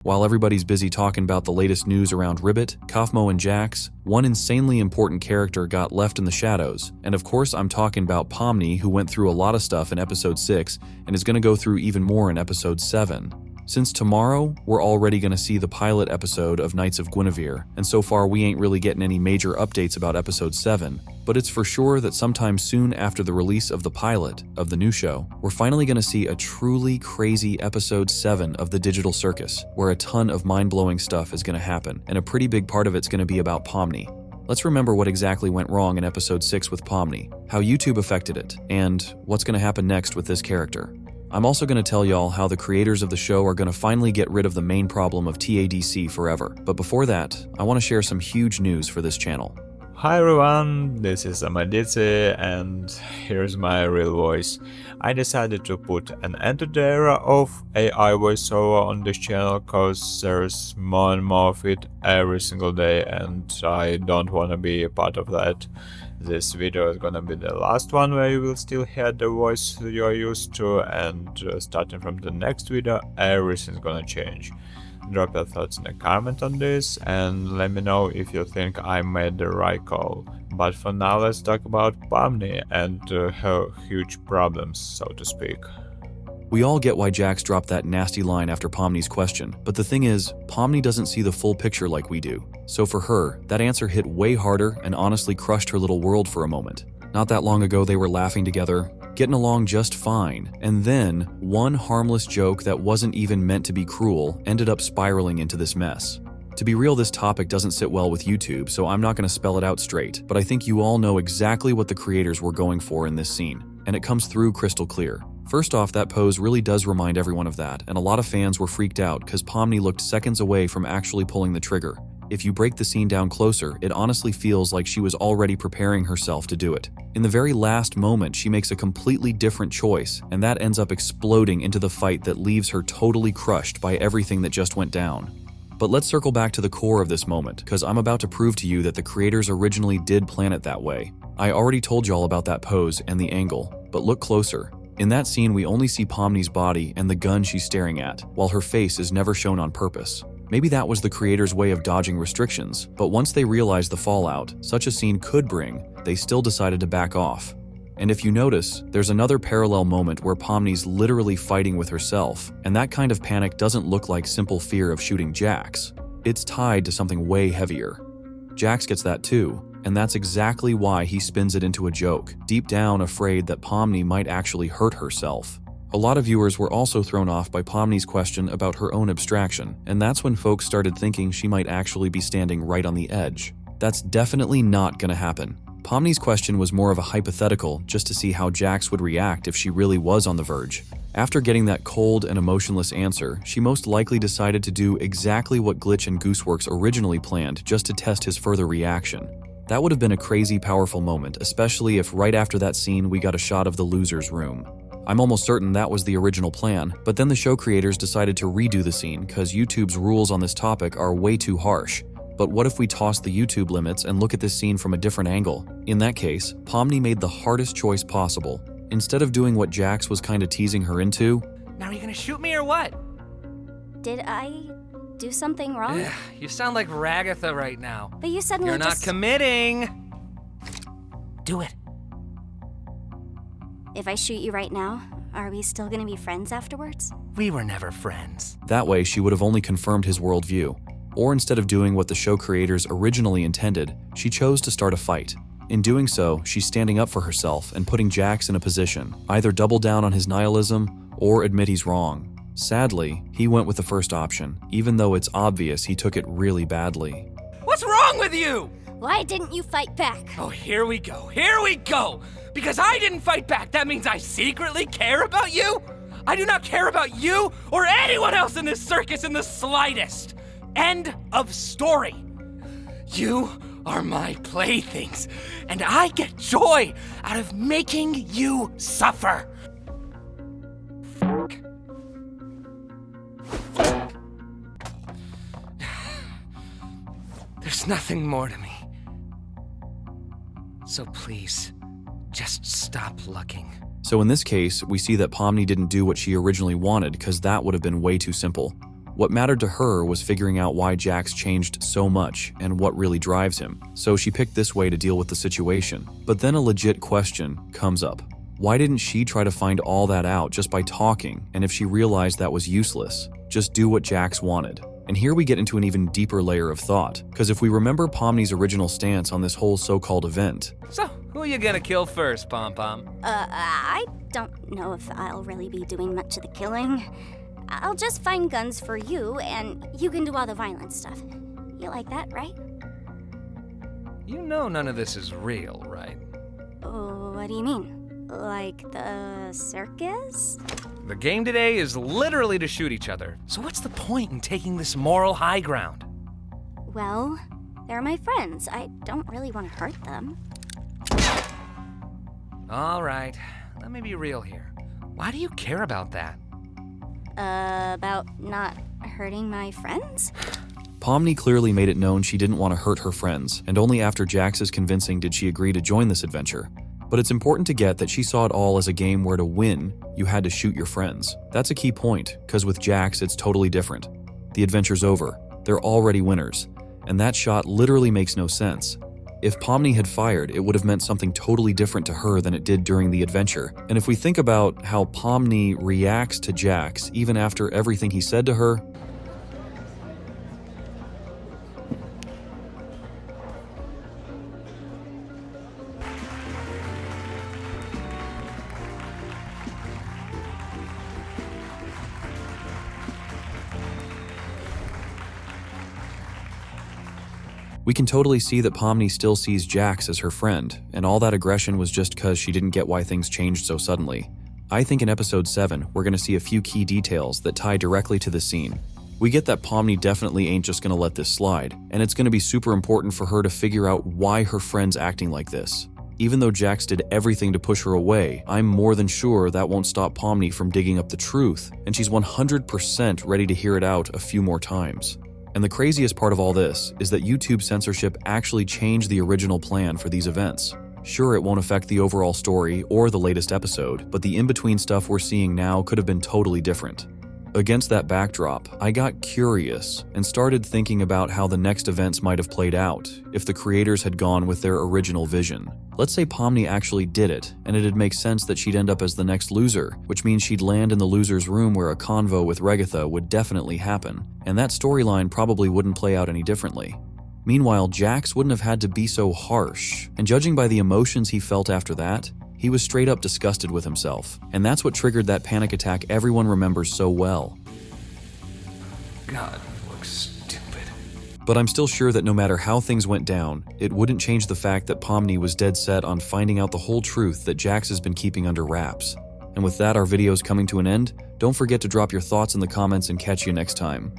While everybody's busy talking about the latest news around Ribbit, Kaufmo, and Jax, one insanely important character got left in the shadows. And of course, I'm talking about Pomni, who went through a lot of stuff in episode 6 and is going to go through even more in episode 7. Since tomorrow, we're already going to see the pilot episode of Knights of Guinevere, and so far we ain't really getting any major updates about episode 7, but it's for sure that sometime soon after the release of the pilot of the new show, we're finally going to see a truly crazy episode 7 of the Digital Circus, where a ton of mind-blowing stuff is going to happen, and a pretty big part of it's going to be about Pomni. Let's remember what exactly went wrong in episode 6 with Pomni, how YouTube affected it, and what's going to happen next with this character. I'm also going to tell y'all how the creators of the show are going to finally get rid of the main problem of TADC forever. But before that, I want to share some huge news for this channel. Hi everyone, this is MotyaGamesTV and here's my real voice. I decided to put an end to the era of AI voiceover on this channel cause there's more and more of it every single day and I don't want to be a part of that. This video is gonna be the last one where you will still hear the voice you're used to, and starting from the next video everything's gonna change. Drop your thoughts in the comment on this and let me know if you think I made the right call. But for now let's talk about Pomni and her huge problems, so to speak. We all get why Jax dropped that nasty line after Pomni's question, but the thing is, Pomni doesn't see the full picture like we do. So for her, that answer hit way harder and honestly crushed her little world for a moment. Not that long ago they were laughing together, getting along just fine, and then one harmless joke that wasn't even meant to be cruel ended up spiraling into this mess. To be real, this topic doesn't sit well with YouTube, so I'm not going to spell it out straight, but I think you all know exactly what the creators were going for in this scene, and it comes through crystal clear. First off, that pose really does remind everyone of that, and a lot of fans were freaked out because Pomni looked seconds away from actually pulling the trigger. If you break the scene down closer, it honestly feels like she was already preparing herself to do it. In the very last moment, she makes a completely different choice, and that ends up exploding into the fight that leaves her totally crushed by everything that just went down. But let's circle back to the core of this moment, because I'm about to prove to you that the creators originally did plan it that way. I already told y'all about that pose and the angle, but look closer. In that scene, we only see Pomni's body and the gun she's staring at, while her face is never shown on purpose. Maybe that was the creators' way of dodging restrictions, but once they realized the fallout such a scene could bring, they still decided to back off. And if you notice, there's another parallel moment where Pomni's literally fighting with herself, and that kind of panic doesn't look like simple fear of shooting Jax. It's tied to something way heavier. Jax gets that too, and that's exactly why he spins it into a joke, deep down afraid that Pomni might actually hurt herself. A lot of viewers were also thrown off by Pomni's question about her own abstraction, and that's when folks started thinking she might actually be standing right on the edge. That's definitely not gonna happen. Pomni's question was more of a hypothetical, just to see how Jax would react if she really was on the verge. After getting that cold and emotionless answer, she most likely decided to do exactly what Glitch and Gooseworx originally planned, just to test his further reaction. That would have been a crazy powerful moment, especially if right after that scene we got a shot of the loser's room. I'm almost certain that was the original plan, but then the show creators decided to redo the scene because YouTube's rules on this topic are way too harsh. But what if we toss the YouTube limits and look at this scene from a different angle? In that case, Pomni made the hardest choice possible. Instead of doing what Jax was kinda teasing her into, "Now are you gonna shoot me or what?" Did I do something wrong? Ugh, you sound like Ragatha right now. But you suddenly You're not committing. Do it. If I shoot you right now, are we still gonna be friends afterwards? We were never friends. that way she would have only confirmed his worldview. Or instead of doing what the show creators originally intended, she chose to start a fight. In doing so, she's standing up for herself and putting Jax in a position, either double down on his nihilism or admit he's wrong. Sadly, he went with the first option, even though it's obvious he took it really badly. What's wrong with you? Why didn't you fight back? Oh, here we go. Here we go. Because I didn't fight back, that means I secretly care about you? I do not care about you or anyone else in this circus in the slightest. End of story. You are my playthings, and I get joy out of making you suffer. There's nothing more to me. So please, just stop looking. So in this case, we see that Pomni didn't do what she originally wanted because that would have been way too simple. What mattered to her was figuring out why Jax changed so much and what really drives him, so she picked this way to deal with the situation. But then a legit question comes up. Why didn't she try to find all that out just by talking, and if she realized that was useless, just do what Jax wanted? And here we get into an even deeper layer of thought, because if we remember Pomni's original stance on this whole so-called event. So, who are you gonna kill first, Pom Pom? I don't know if I'll really be doing much of the killing. I'll just find guns for you, and you can do all the violent stuff. You like that, right? You know none of this is real, right? Oh, what do you mean? Like the circus? The game today is literally to shoot each other. So what's the point in taking this moral high ground? Well, they're my friends. I don't really want to hurt them. All right, let me be real here. Why do you care about that? About not hurting my friends? Pomni clearly made it known she didn't want to hurt her friends, and only after Jax's convincing did she agree to join this adventure. But it's important to get that she saw it all as a game where to win, you had to shoot your friends. That's a key point, because with Jax it's totally different. The adventure's over, they're already winners, and that shot literally makes no sense. If Pomni had fired, it would have meant something totally different to her than it did during the adventure. And if we think about how Pomni reacts to Jax even after everything he said to her, we can totally see that Pomni still sees Jax as her friend, and all that aggression was just because she didn't get why things changed so suddenly. I think in episode 7, we're going to see a few key details that tie directly to the scene. We get that Pomni definitely ain't just going to let this slide, and it's going to be super important for her to figure out why her friend's acting like this. Even though Jax did everything to push her away, I'm more than sure that won't stop Pomni from digging up the truth, and she's 100% ready to hear it out a few more times. And the craziest part of all this is that YouTube censorship actually changed the original plan for these events. Sure, it won't affect the overall story or the latest episode, but the in-between stuff we're seeing now could have been totally different. Against that backdrop, I got curious and started thinking about how the next events might have played out if the creators had gone with their original vision. Let's say Pomni actually did it, and it'd make sense that she'd end up as the next loser, which means she'd land in the loser's room where a convo with Regatha would definitely happen, and that storyline probably wouldn't play out any differently. Meanwhile, Jax wouldn't have had to be so harsh, and judging by the emotions he felt after that, he was straight up disgusted with himself, and that's what triggered that panic attack everyone remembers so well. God, you look stupid. But I'm still sure that no matter how things went down, it wouldn't change the fact that Pomni was dead set on finding out the whole truth that Jax has been keeping under wraps. And with that, our video's coming to an end. Don't forget to drop your thoughts in the comments and catch you next time.